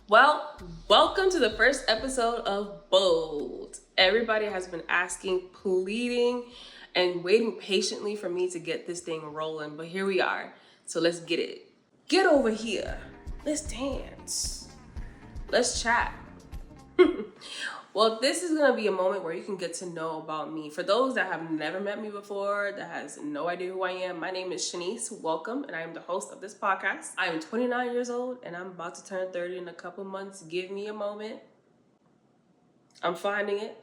Well, welcome to the first episode of B.O.L.D. Everybody has been asking, pleading, and waiting patiently for me to get this thing rolling, but here we are. So let's get it. Get over here. Let's dance. Let's chat. Well, this is going to be a moment where you can get to know about me. For those that have never met me before, that has no idea who I am, my name is Shanice. Welcome, and I am the host of this podcast. I am 29 years old, and I'm about to turn 30 in a couple months. Give me a moment. I'm finding it.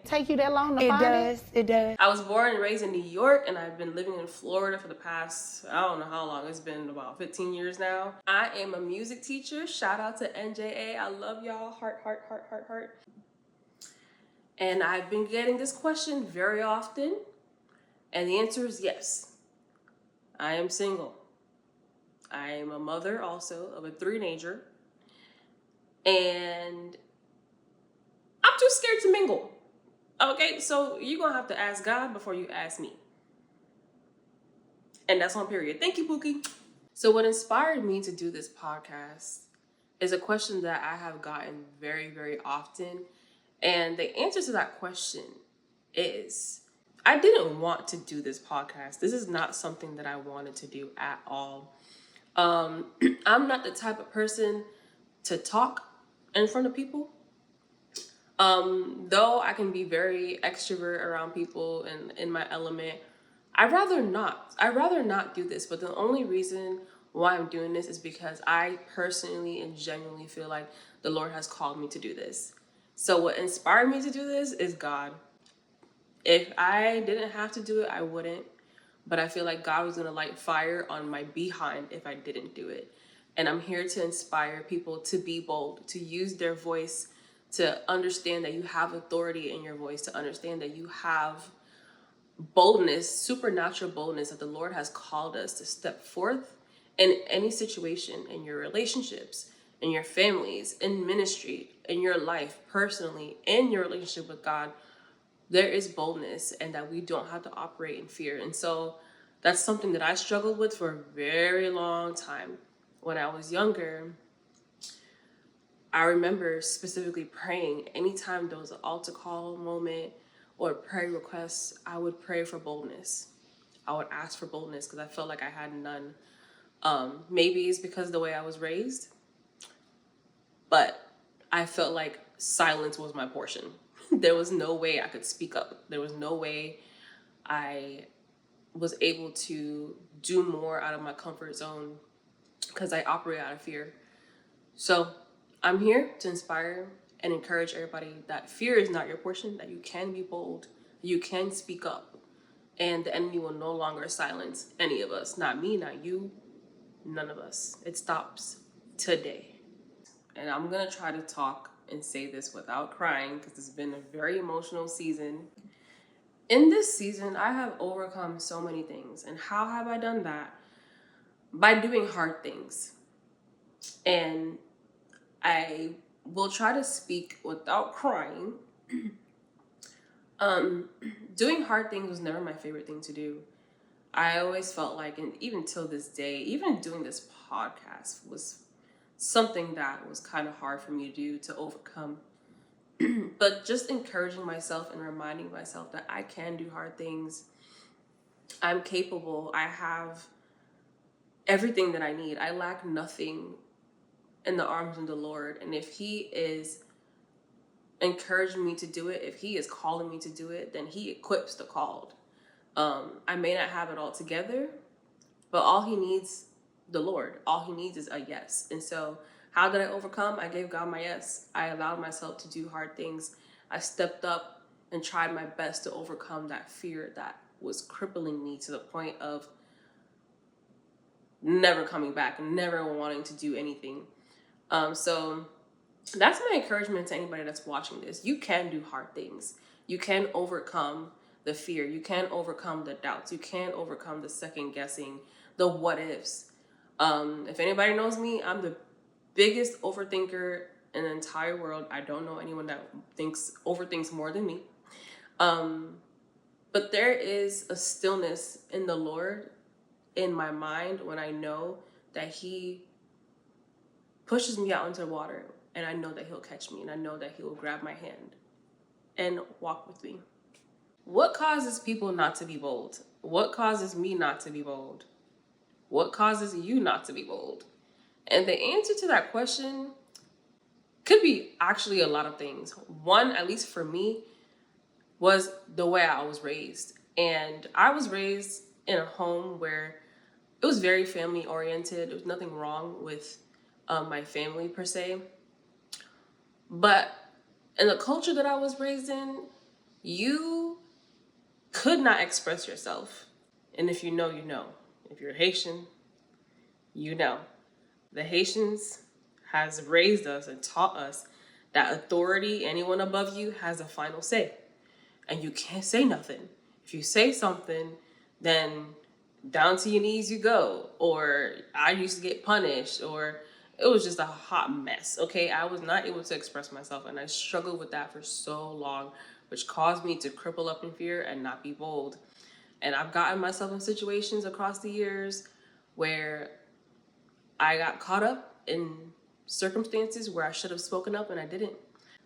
Take you that long to find it? It does. I was born and raised in New York, and I've been living in Florida for the past, I don't know how long, it's been about 15 years now. I am a music teacher. Shout out to NJA. I love y'all. Heart. And I've been getting this question very often, and the answer is yes. I am single. I am a mother also of a teenager, and I'm too scared to mingle. Okay, so you're gonna have to ask God before you ask me. And that's on period. Thank you, Pookie. So what inspired me to do this podcast is a question that I have gotten very, very often. And the answer to that question is, I didn't want to do this podcast. This is not something that I wanted to do at all. I'm not the type of person to talk in front of people. Though I can be very extrovert around people and in my element, I'd rather not do this. But the only reason why I'm doing this is because I personally and genuinely feel like the Lord has called me to do this. So what inspired me to do this is God. If I didn't have to do it, I wouldn't. But I feel like God was going to light fire on my behind if I didn't do it. And I'm here to inspire people to be bold, to use their voice, to understand that you have authority in your voice, to understand that you have boldness, supernatural boldness, that the Lord has called us to step forth in any situation, in your relationships, in your families, in ministry, in your life, personally, in your relationship with God. There is boldness, and that we don't have to operate in fear. And so that's something that I struggled with for a very long time. When I was younger, I remember specifically praying anytime there was an altar call moment or a prayer request. I would pray for boldness. I would ask for boldness because I felt like I had none. Maybe it's because of the way I was raised, but I felt like silence was my portion. There was no way I could speak up. There was no way I was able to do more out of my comfort zone because I operate out of fear. So I'm here to inspire and encourage everybody that fear is not your portion, that you can be bold, you can speak up, and the enemy will no longer silence any of us. Not me, not you, none of us. It stops today. And I'm going to try to talk and say this without crying because it's been a very emotional season. In this season, I have overcome so many things. And how have I done that? By doing hard things. And I will try to speak without crying. Doing hard things was never my favorite thing to do. I always felt like, and even till this day, even doing this podcast was something that was kind of hard for me to do, to overcome. But just encouraging myself and reminding myself that I can do hard things. I'm capable. I have everything that I need. I lack nothing in the arms of the Lord. And if He is encouraging me to do it, if He is calling me to do it, then He equips the called. I may not have it all together, but all He needs, the Lord, all He needs is a yes. And so how did I overcome? I gave God my yes. I allowed myself to do hard things. I stepped up and tried my best to overcome that fear that was crippling me to the point of never coming back, never wanting to do anything. So that's my encouragement to anybody that's watching this. You can do hard things. You can overcome the fear. You can overcome the doubts. You can overcome the second guessing, the what ifs. If anybody knows me, I'm the biggest overthinker in the entire world. I don't know anyone that overthinks more than me. But there is a stillness in the Lord in my mind when I know that He pushes me out into the water, and I know that he'll catch me, and I know that he will grab my hand and walk with me. What causes people not to be bold? What causes me not to be bold? What causes you not to be bold? And the answer to that question could be actually a lot of things. One, at least for me, was the way I was raised. And I was raised in a home where it was very family oriented. There was nothing wrong with my family per se. But in the culture that I was raised in, you could not express yourself. And if you know, you know. If you're Haitian, you know. The Haitians has raised us and taught us that authority, anyone above you, has a final say. And you can't say nothing. If you say something, then down to your knees you go. Or I used to get punished, or it was just a hot mess. Okay, I was not able to express myself, and I struggled with that for so long, which caused me to cripple up in fear and not be bold. And I've gotten myself in situations across the years where I got caught up in circumstances where I should have spoken up and I didn't.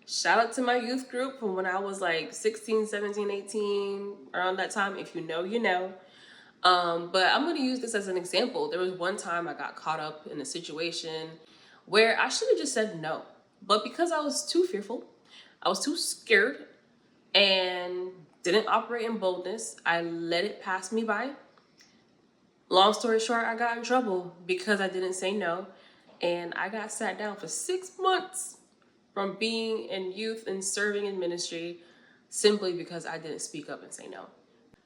Shout out to my youth group from when I was like 16, 17, 18, around that time. If you know, you know. But I'm going to use this as an example. There was one time I got caught up in a situation where I should have just said no. But because I was too fearful, I was too scared, and didn't operate in boldness, I let it pass me by. Long story short, I got in trouble because I didn't say no. And I got sat down for 6 months from being in youth and serving in ministry simply because I didn't speak up and say no.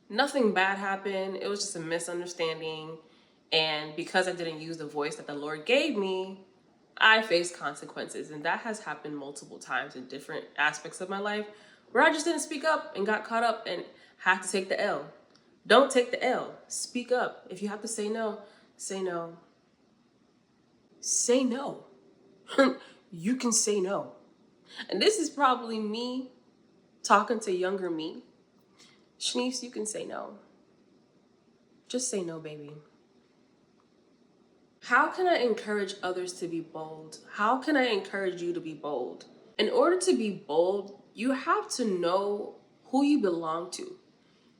Nothing bad happened. It was just a misunderstanding. And because I didn't use the voice that the Lord gave me, I faced consequences. And that has happened multiple times in different aspects of my life where I just didn't speak up and got caught up and had to take the L. Don't take the L. Speak up. If you have to say no, say no. Say no. You can say no. And this is probably me talking to younger me. Shanice, you can say no. Just say no, baby. How can I encourage others to be bold? How can I encourage you to be bold? In order to be bold, you have to know who you belong to.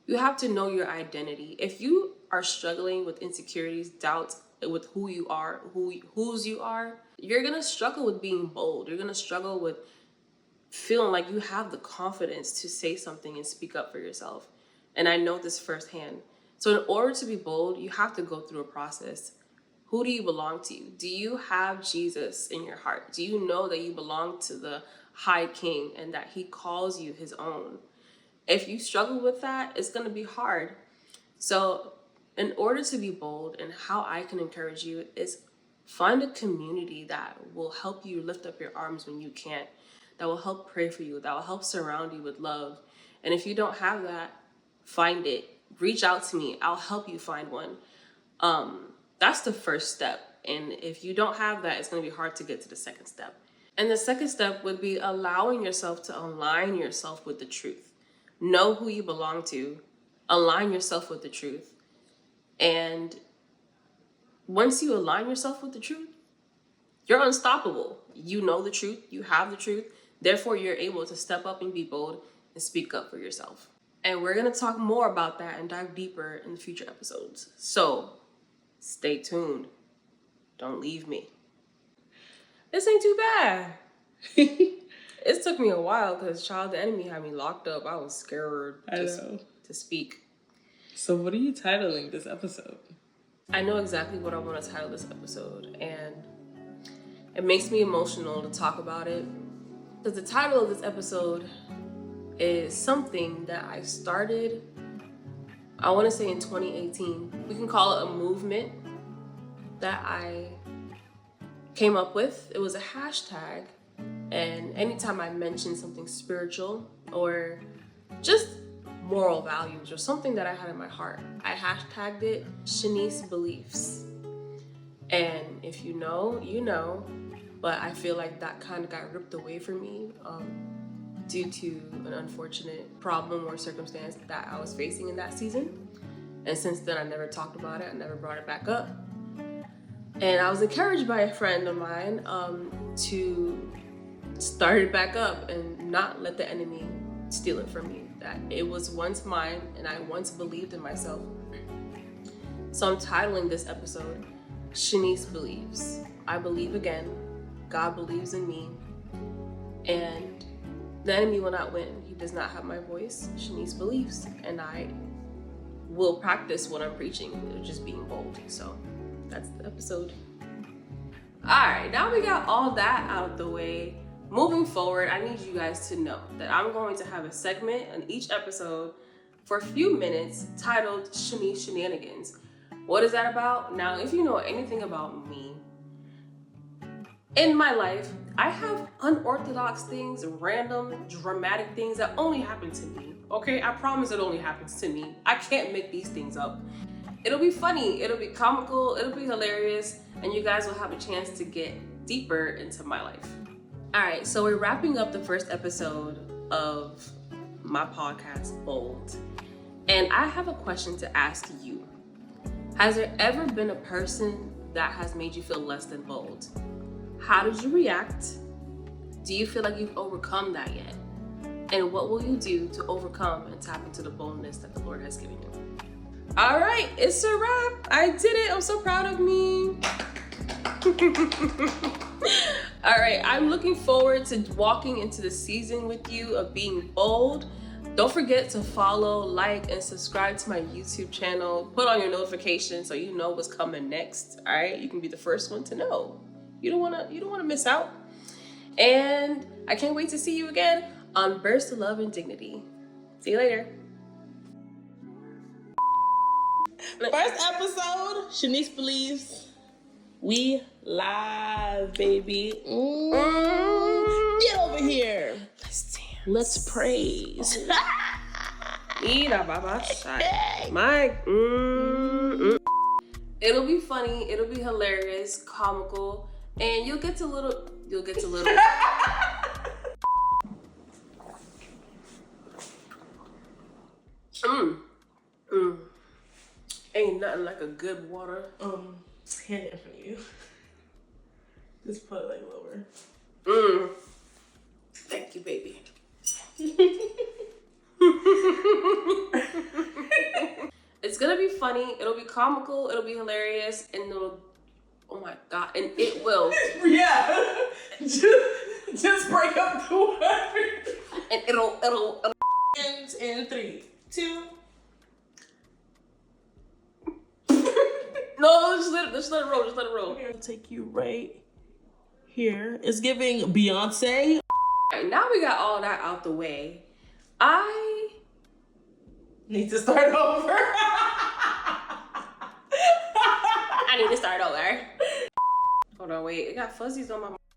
You have to know your identity. If you are struggling with insecurities, doubts with who you are, whose you are, you're going to struggle with being bold. You're going to struggle with feeling like you have the confidence to say something and speak up for yourself. And I know this firsthand. So in order to be bold, you have to go through a process. Who do you belong to? Do you have Jesus in your heart? Do you know that you belong to the High King and that he calls you his own? If you struggle with that, it's going to be hard. So in order to be bold, and how I can encourage you is find a community that will help you lift up your arms when you can't, that will help pray for you, that will help surround you with love. And if you don't have that, find it. Reach out to me. I'll help you find one. That's the first step. And if you don't have that, it's going to be hard to get to the second step. And the second step would be allowing yourself to align yourself with the truth. Know who you belong to. Align yourself with the truth. And once you align yourself with the truth, you're unstoppable. You know the truth. You have the truth. Therefore, you're able to step up and be bold and speak up for yourself. And we're going to talk more about that and dive deeper in future episodes. So stay tuned. Don't leave me. This ain't too bad. It took me a while because Child the Enemy had me locked up. I was scared to speak. So what are you titling this episode? I know exactly what I want to title this episode, and it makes me emotional to talk about it. Because the title of this episode is something that I started, I want to say in 2018. We can call it a movement that I came up with. It was a hashtag, and anytime I mentioned something spiritual or just moral values or something that I had in my heart, I hashtagged it Shanice Beliefs. And if you know, you know, but I feel like that kind of got ripped away from me due to an unfortunate problem or circumstance that I was facing in that season. And since then, I never talked about it. I never brought it back up. And I was encouraged by a friend of mine to start it back up and not let the enemy steal it from me. That it was once mine and I once believed in myself. So I'm titling this episode, Shanice Believes. I believe again, God believes in me, and the enemy will not win. He does not have my voice. Shanice believes, and I will practice what I'm preaching, just being bold. So that's the episode. All right, now we got all that out of the way. Moving forward, I need you guys to know that I'm going to have a segment in each episode for a few minutes titled Shanice Shenanigans. What is that about? Now, if you know anything about me, in my life, I have unorthodox things, random, dramatic things that only happen to me. Okay, I promise it only happens to me. I can't make these things up. It'll be funny, it'll be comical, it'll be hilarious, and you guys will have a chance to get deeper into my life. All right, so we're wrapping up the first episode of my podcast, B.O.L.D. And I have a question to ask you. Has there ever been a person that has made you feel less than bold? How did you react? Do you feel like you've overcome that yet? And what will you do to overcome and tap into the boldness that the Lord has given you? All right, it's a wrap. I did it. I'm so proud of me. All right, I'm looking forward to walking into the season with you of being bold. Don't forget to follow, like, and subscribe to my YouTube channel. Put on your notifications so you know what's coming next. All right, you can be the first one to know. You don't wanna miss out. And I can't wait to see you again on Burst of Love and Dignity. See you later. First episode, Shanice Believes. We live, baby. Get over here. Let's dance. Let's praise. It'll be funny, it'll be hilarious, comical, and you'll get to little. Ain't nothing like a good water. Hand it for you. Just put it like lower. Thank you, baby. It's gonna be funny, it'll be comical, it'll be hilarious, and it'll, oh my God, and it will. Yeah. Just break up the word. And it'll. In 3, 2. No, just let it roll. Just let it roll. I'll take you right here. It's giving Beyonce. All right, now we got all that out the way. I Need to start over. need to start over. Hold on, wait. It got fuzzies on my